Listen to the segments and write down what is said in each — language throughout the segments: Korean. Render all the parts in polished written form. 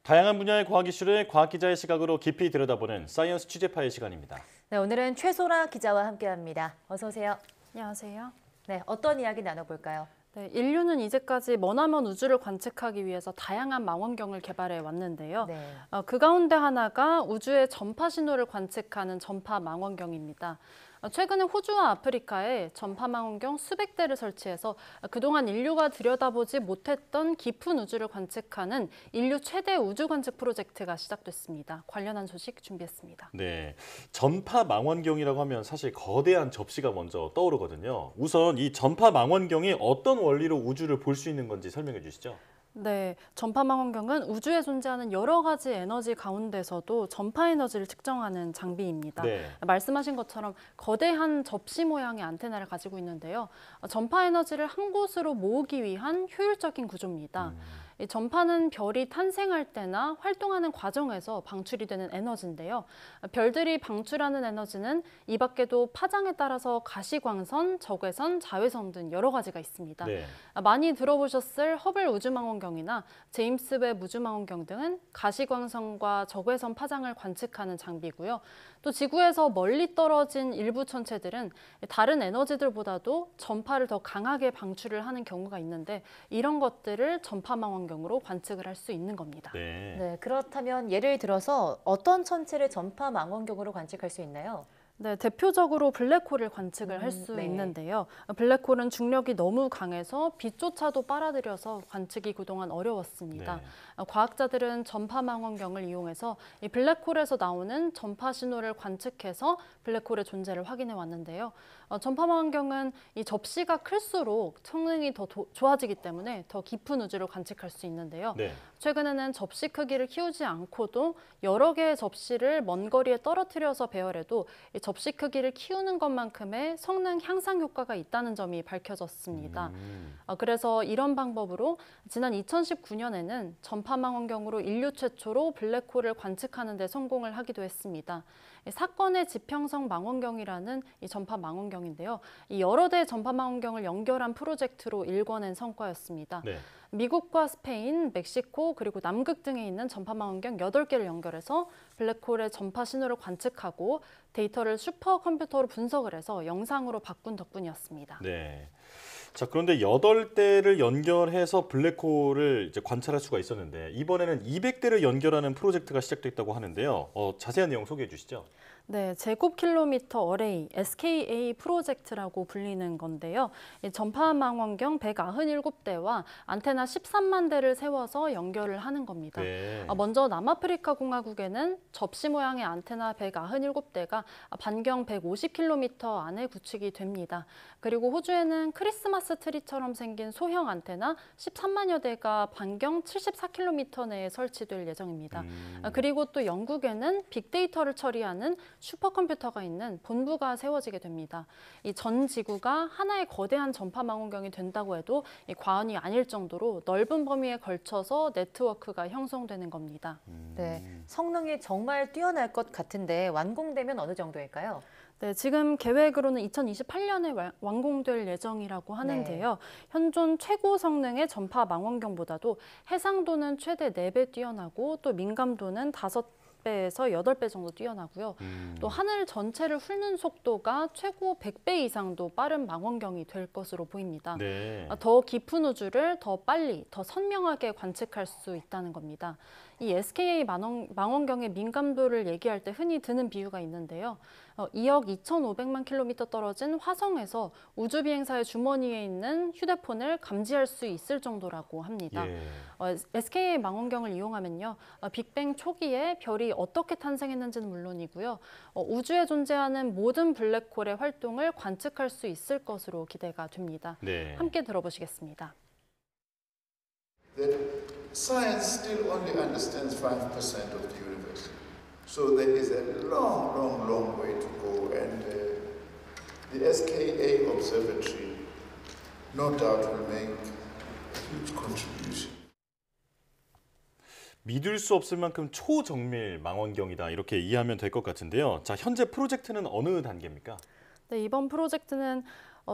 다양한 분야의 과학 이슈를 과학 기자의 시각으로 깊이 들여다보는 사이언스 취재파의 시간입니다. 네, 오늘은 최소라 기자와 함께합니다. 어서 오세요. 안녕하세요. 네, 어떤 이야기 나눠볼까요? 네, 인류는 이제까지 머나먼 우주를 관측하기 위해서 다양한 망원경을 개발해 왔는데요. 네. 그 가운데 하나가 우주의 전파 신호를 관측하는 전파 망원경입니다. 최근에 호주와 아프리카에 전파 망원경 수백 대를 설치해서 그동안 인류가 들여다보지 못했던 깊은 우주를 관측하는 인류 최대 우주 관측 프로젝트가 시작됐습니다. 관련한 소식 준비했습니다. 네, 전파 망원경이라고 하면 사실 거대한 접시가 먼저 떠오르거든요. 우선 이 전파 망원경이 어떤 원리로 우주를 볼 수 있는 건지 설명해 주시죠. 네, 전파 망원경은 우주에 존재하는 여러 가지 에너지 가운데서도 전파 에너지를 측정하는 장비입니다. 네. 말씀하신 것처럼 거대한 접시 모양의 안테나를 가지고 있는데요. 전파 에너지를 한 곳으로 모으기 위한 효율적인 구조입니다. 이 전파는 별이 탄생할 때나 활동하는 과정에서 방출이 되는 에너지인데요. 별들이 방출하는 에너지는 이 밖에도 파장에 따라서 가시광선, 적외선, 자외선 등 여러 가지가 있습니다. 네. 많이 들어보셨을 허블 우주망원경이나 제임스 웹 우주망원경 등은 가시광선과 적외선 파장을 관측하는 장비고요. 또 지구에서 멀리 떨어진 일부 천체들은 다른 에너지들보다도 전파를 더 강하게 방출을 하는 경우가 있는데 이런 것들을 전파망원경으로 관측을 할 수 있는 겁니다. 네. 네, 그렇다면 예를 들어서 어떤 천체를 전파 망원경으로 관측할 수 있나요? 네, 대표적으로 블랙홀을 관측을 할 수 네. 있는데요. 블랙홀은 중력이 너무 강해서 빛조차도 빨아들여서 관측이 그동안 어려웠습니다. 네. 과학자들은 전파 망원경을 이용해서 이 블랙홀에서 나오는 전파 신호를 관측해서 블랙홀의 존재를 확인해 왔는데요. 전파 망원경은 이 접시가 클수록 성능이 더 좋아지기 때문에 더 깊은 우주를 관측할 수 있는데요. 네. 최근에는 접시 크기를 키우지 않고도 여러 개의 접시를 먼 거리에 떨어뜨려서 배열해도 이 접시 크기를 키우는 것만큼의 성능 향상 효과가 있다는 점이 밝혀졌습니다. 그래서 이런 방법으로 지난 2019년에는 전파망원경으로 인류 최초로 블랙홀을 관측하는 데 성공을 하기도 했습니다. 사건의 지평성 망원경이라는 이 전파 망원경인데요. 이 여러 대의 전파 망원경을 연결한 프로젝트로 일궈낸 성과였습니다. 네. 미국과 스페인, 멕시코, 그리고 남극 등에 있는 전파 망원경 8개를 연결해서 블랙홀의 전파 신호를 관측하고 데이터를 슈퍼컴퓨터로 분석을 해서 영상으로 바꾼 덕분이었습니다. 네. 자, 그런데 8대를 연결해서 블랙홀을 이제 관찰할 수가 있었는데 이번에는 200대를 연결하는 프로젝트가 시작됐다고 하는데요. 자세한 내용 소개해 주시죠. 네, 제곱킬로미터 어레이, SKA 프로젝트라고 불리는 건데요. 이 전파 망원경 197대와 안테나 13만 대를 세워서 연결을 하는 겁니다. 네. 먼저 남아프리카 공화국에는 접시 모양의 안테나 197대가 반경 150km 안에 구축이 됩니다. 그리고 호주에는 크리스마스 트리처럼 생긴 소형 안테나 13만여 대가 반경 74km 내에 설치될 예정입니다. 그리고 또 영국에는 빅데이터를 처리하는 슈퍼컴퓨터가 있는 본부가 세워지게 됩니다. 이 전 지구가 하나의 거대한 전파 망원경이 된다고 해도 과언이 아닐 정도로 넓은 범위에 걸쳐서 네트워크가 형성되는 겁니다. 네, 성능이 정말 뛰어날 것 같은데 완공되면 어느 정도일까요? 네, 지금 계획으로는 2028년에 완공될 예정이라고 하는데요. 현존 최고 성능의 전파 망원경보다도 해상도는 최대 4배 뛰어나고 또 민감도는 5배에서 8배 정도 뛰어나고요. 또 하늘 전체를 훑는 속도가 최고 100배 이상도 빠른 망원경이 될 것으로 보입니다. 네. 더 깊은 우주를 더 빨리, 더 선명하게 관측할 수 있다는 겁니다. 이 SKA 망원경의 민감도를 얘기할 때 흔히 드는 비유가 있는데요. 2억 2,500만 킬로미터 떨어진 화성에서 우주비행사의 주머니에 있는 휴대폰을 감지할 수 있을 정도라고 합니다. 예. SKA 망원경을 이용하면요. 빅뱅 초기에 별이 어떻게 탄생했는지는 물론이고요. 우주에 존재하는 모든 블랙홀의 활동을 관측할 수 있을 것으로 기대가 됩니다. 네. 함께 들어보시겠습니다. That science still only understands 5% of the universe. So there is a long way to go, and the SKA observatory no doubt will make a huge contribution. 믿을 수 없을 만큼 초정밀 망원경이다 이렇게 이해하면 될 것 같은데요. 자, 현재 프로젝트는 어느 단계입니까? 네, 이번 프로젝트는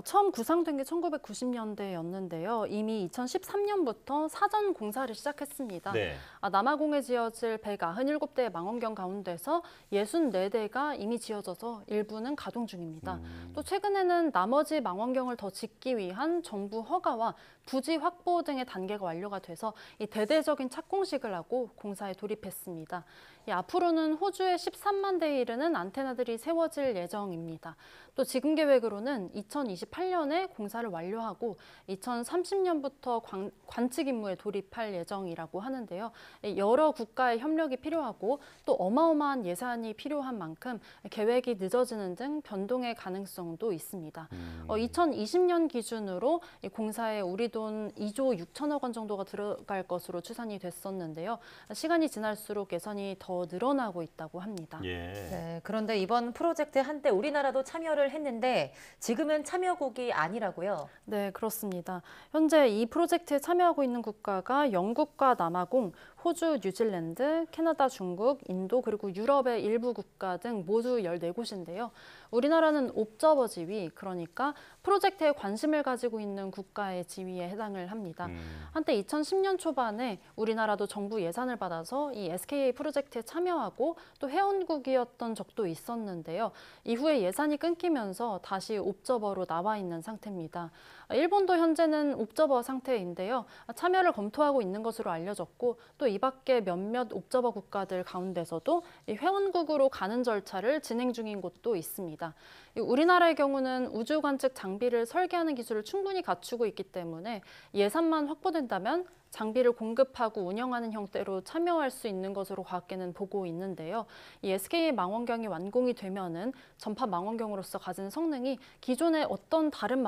처음 구상된 게 1990년대였는데요. 이미 2013년부터 사전 공사를 시작했습니다. 네. 남아공에 지어질 197대의 망원경 가운데서 64대가 이미 지어져서 일부는 가동 중입니다. 또 최근에는 나머지 망원경을 더 짓기 위한 정부 허가와 부지 확보 등의 단계가 완료가 돼서 이 대대적인 착공식을 하고 공사에 돌입했습니다. 앞으로는 호주에 13만 대에 이르는 안테나들이 세워질 예정입니다. 또 지금 계획으로는 2028년에 공사를 완료하고 2030년부터 관측 임무에 돌입할 예정이라고 하는데요. 여러 국가의 협력이 필요하고 또 어마어마한 예산이 필요한 만큼 계획이 늦어지는 등 변동의 가능성도 있습니다. 2020년 기준으로 이 공사에 우리 돈 2조 6천억 원 정도가 들어갈 것으로 추산이 됐었는데요. 시간이 지날수록 예산이 더 늘어나고 있다고 합니다. 예. 네, 그런데 이번 프로젝트에 한때 우리나라도 참여를 했는데 지금은 참여국이 아니라고요? 네, 그렇습니다. 현재 이 프로젝트에 참여하고 있는 국가가 영국과 남아공, 호주, 뉴질랜드, 캐나다, 중국, 인도 그리고 유럽의 일부 국가 등 모두 14곳인데요. 우리나라는 옵저버 지위, 그러니까 프로젝트에 관심을 가지고 있는 국가의 지위에 해당을 합니다. 한때 2010년 초반에 우리나라도 정부 예산을 받아서 이 SKA 프로젝트에 참여하고 또 회원국이었던 적도 있었는데요. 이후에 예산이 끊기면서 다시 옵저버로 나와 있는 상태입니다. 일본도 현재는 옵저버 상태인데요. 참여를 검토하고 있는 것으로 알려졌고 또 이 밖에 몇몇 옵저버 국가들 가운데서도 이 회원국으로 가는 절차를 진행 중인 곳도 있습니다. 우리나라의 경우는 우주 관측 장비를 설계하는 기술을 충분히 갖추고 있기 때문에 예산만 확보된다면 장비를 공급하고 운영하는 형태로 참여할 수 있는 것으로 과학계는 보고 있는데요. 이 SKA 망원경이 완공이 되면은 전파 망원경으로서 가진 성능이 기존의 어떤 다른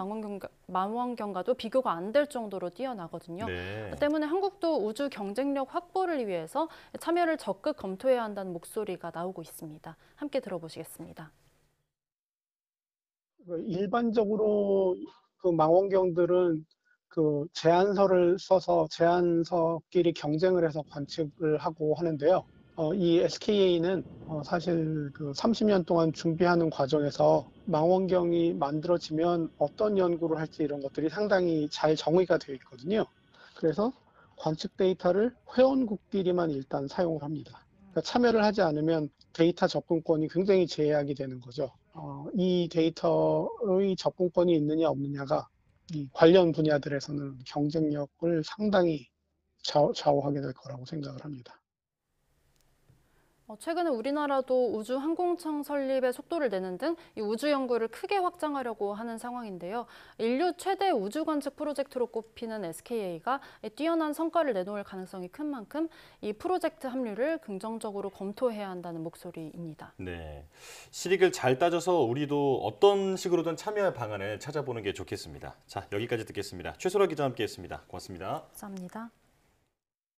망원경과도 비교가 안 될 정도로 뛰어나거든요. 네. 때문에 한국도 우주 경쟁력 확보를 위해서 참여를 적극 검토해야 한다는 목소리가 나오고 있습니다. 함께 들어보시겠습니다. 일반적으로 그 망원경들은 그 제안서를 써서 제안서끼리 경쟁을 해서 관측을 하고 하는데요. 이 SKA는 사실 그 30년 동안 준비하는 과정에서 망원경이 만들어지면 어떤 연구를 할지 이런 것들이 상당히 잘 정의가 되어 있거든요. 그래서 관측 데이터를 회원국끼리만 일단 사용을 합니다. 그러니까 참여를 하지 않으면 데이터 접근권이 굉장히 제약이 되는 거죠. 이 데이터의 접근권이 있느냐 없느냐가 이 관련 분야들에서는 경쟁력을 상당히 좌우하게 될 거라고 생각을 합니다. 최근에 우리나라도 우주항공청 설립에 속도를 내는 등 이 우주 연구를 크게 확장하려고 하는 상황인데요. 인류 최대 우주 관측 프로젝트로 꼽히는 SKA가 뛰어난 성과를 내놓을 가능성이 큰 만큼 이 프로젝트 합류를 긍정적으로 검토해야 한다는 목소리입니다. 네. 실익을 잘 따져서 우리도 어떤 식으로든 참여할 방안을 찾아보는 게 좋겠습니다. 자, 여기까지 듣겠습니다. 최소라 기자와 함께했습니다. 고맙습니다. 감사합니다.